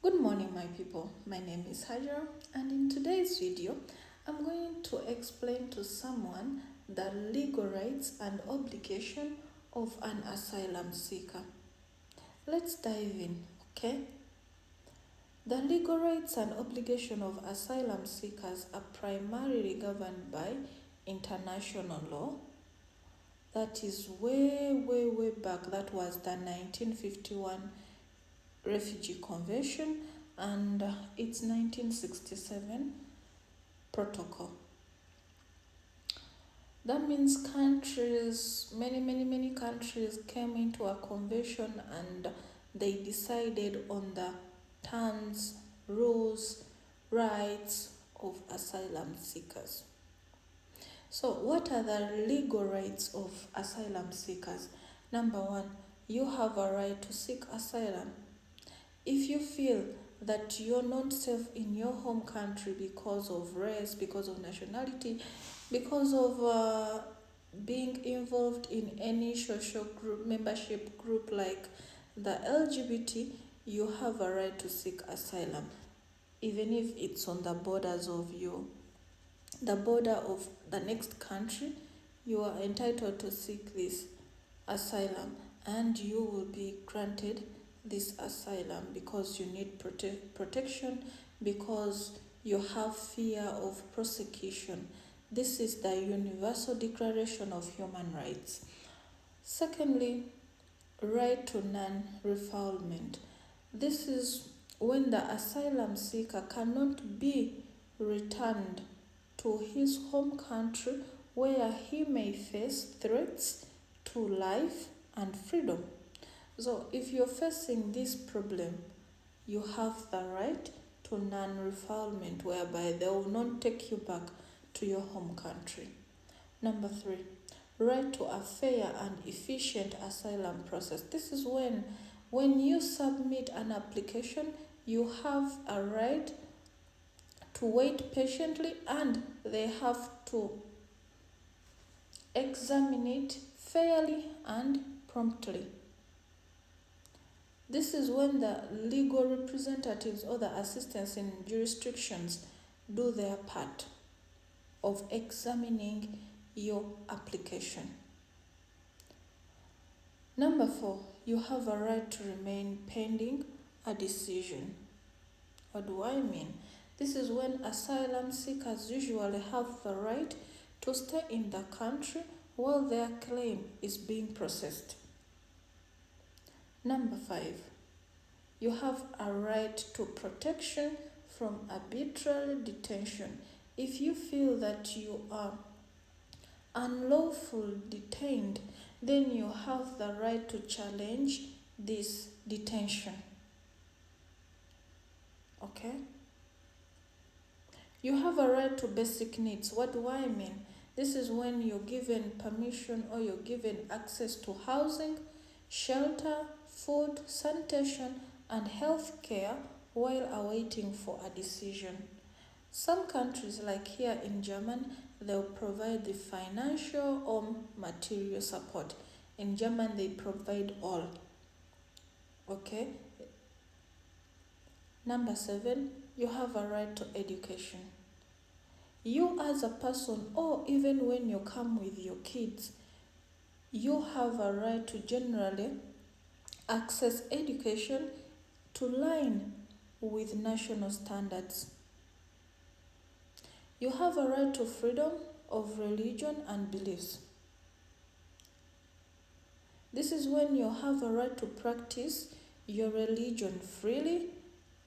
Good morning, my people. My name is Hajar, and in today's video, I'm going to explain to someone the legal rights and obligation of an asylum seeker. Let's dive in, okay? The legal rights and obligation of asylum seekers are primarily governed by international law. That is way back. That was the 1951 Refugee Convention and its 1967 protocol. That means countries, many countries came into a convention and they decided on the terms, rules, rights of asylum seekers. So what are the legal rights of asylum seekers? Number one, you have a right to seek asylum. If you feel that you're not safe in your home country because of race, because of nationality, because of being involved in any social group, membership group like the LGBT, you have a right to seek asylum, even if it's on the borders of the border of the next country. You are entitled to seek this asylum, and you will be granted this asylum because you need protection, because you have fear of prosecution. This is the Universal Declaration of Human Rights. Secondly, right to non-refoulement. This is when the asylum seeker cannot be returned to his home country where he may face threats to life and freedom. So if you're facing this problem, you have the right to non-refoulement, whereby they will not take you back to your home country. Number three, right to a fair and efficient asylum process. This is when you submit an application, you have a right to wait patiently and they have to examine it fairly and promptly. This is when the legal representatives or the assistants in jurisdictions do their part of examining your application. Number four, you have a right to remain pending a decision. What do I mean? This is when asylum seekers usually have the right to stay in the country while their claim is being processed. Number five, you have a right to protection from arbitrary detention. If you feel that you are unlawfully detained, then you have the right to challenge this detention. Okay? You have a right to basic needs. What do I mean? This is when you're given permission or you're given access to housing, shelter, food, sanitation, and health care while awaiting for a decision. Some countries, like here in Germany, they'll provide the financial or material support. In Germany, they provide all. Okay? Number seven, you have a right to education. You as a person, or even when you come with your kids, you have a right to generally access education to line with national standards. You have a right to freedom of religion and beliefs. This is when you have a right to practice your religion freely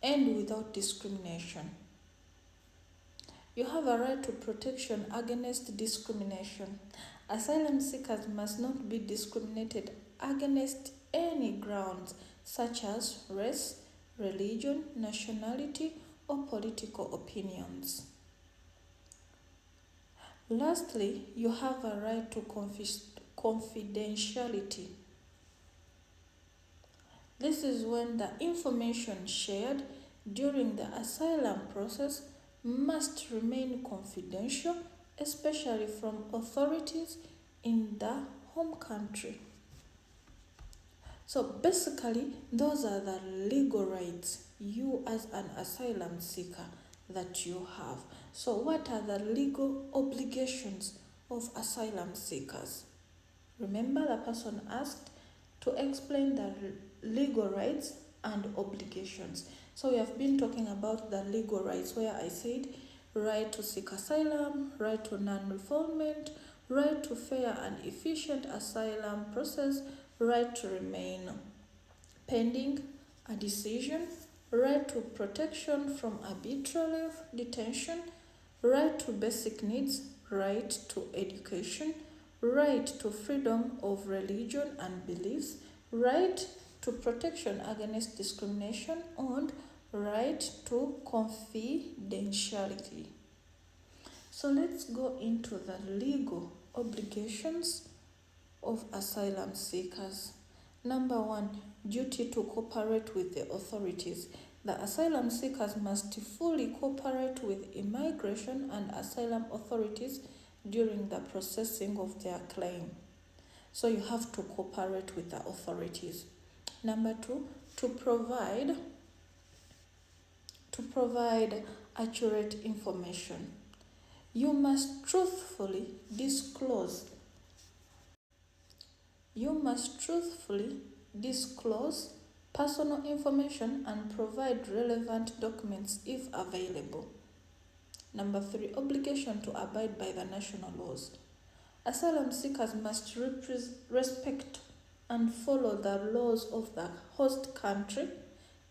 and without discrimination. You have a right to protection against discrimination. Asylum seekers must not be discriminated against any grounds such as race, religion, nationality, or political opinions. Lastly, you have a right to confidentiality. This is when the information shared during the asylum process must remain confidential, especially from authorities in the home country. So basically, those are the legal rights you as an asylum seeker that you have. So what are the legal obligations of asylum seekers? Remember, the person asked to explain the legal rights and obligations. So we have been talking about the legal rights, where I said right to seek asylum, right to non-refoulement, right to fair and efficient asylum process, right to remain pending a decision, right to protection from arbitrary detention, right to basic needs, right to education, right to freedom of religion and beliefs, right to protection against discrimination, and right to confidentiality. So let's go into the legal obligations of asylum seekers. Number one, duty to cooperate with the authorities. The asylum seekers must fully cooperate with immigration and asylum authorities during the processing of their claim. So you have to cooperate with the authorities. Number two, to provide accurate information. You must truthfully disclose personal information and provide relevant documents if available. Number three, obligation to abide by the national laws. Asylum seekers must respect and follow the laws of the host country,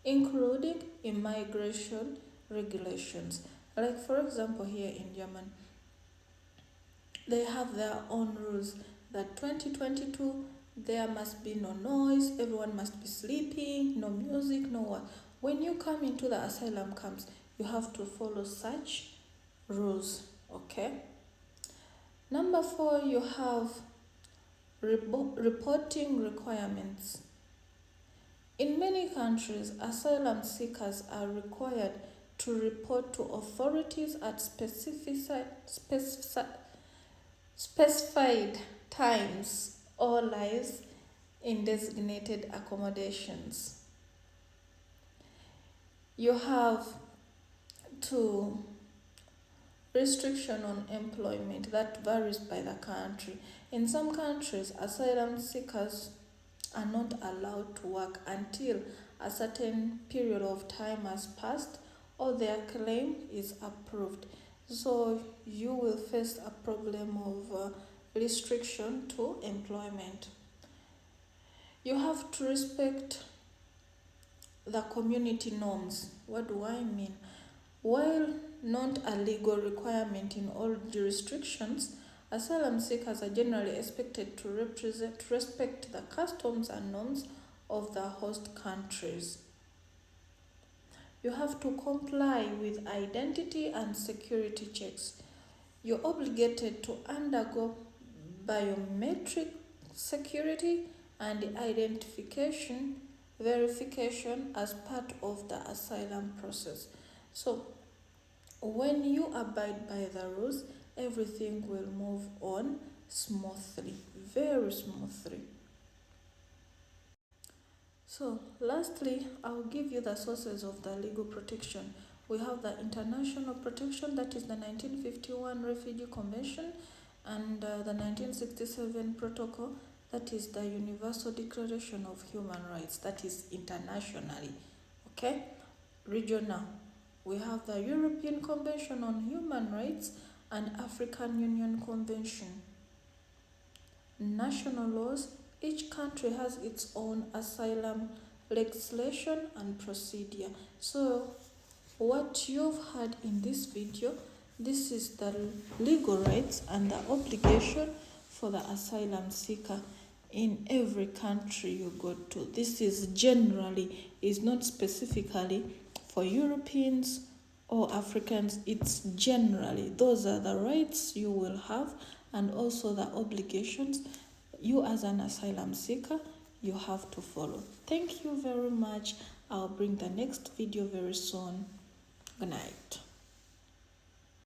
including immigration regulations. Like, for example, here in Germany, they have their own rules that 2022 there must be no noise, everyone must be sleeping, no music, no what. When you come into the asylum camps, you have to follow such rules, okay? Number four, you have reporting requirements. In many countries, asylum seekers are required to report to authorities at specified times or lives in designated accommodations. You have to restriction on employment that varies by the country. In some countries, asylum seekers are not allowed to work until a certain period of time has passed or their claim is approved. So you will face a problem of restriction to employment. You have to respect the community norms. What do I mean? While not a legal requirement in all jurisdictions, asylum seekers are generally expected to respect the customs and norms of the host countries. You have to comply with identity and security checks. You're obligated to undergo biometric security and identification verification as part of the asylum process. So when you abide by the rules, everything will move on smoothly, very smoothly. So lastly, I'll give you the sources of the legal protection. We have the international protection, that is the 1951 Refugee Convention, and the 1967 Protocol, that is the Universal Declaration of Human Rights, that is internationally. Okay? Regional, we have the European Convention on Human Rights and African Union Convention. National laws, each country has its own asylum legislation and procedure. So what you've heard in this video, this is the legal rights and the obligation for the asylum seeker in every country you go to. This is generally, is not specifically for Europeans or Africans. It's generally, those are the rights you will have and also the obligations you as an asylum seeker you have to follow. Thank you very much. I'll bring the next video very soon. Good night.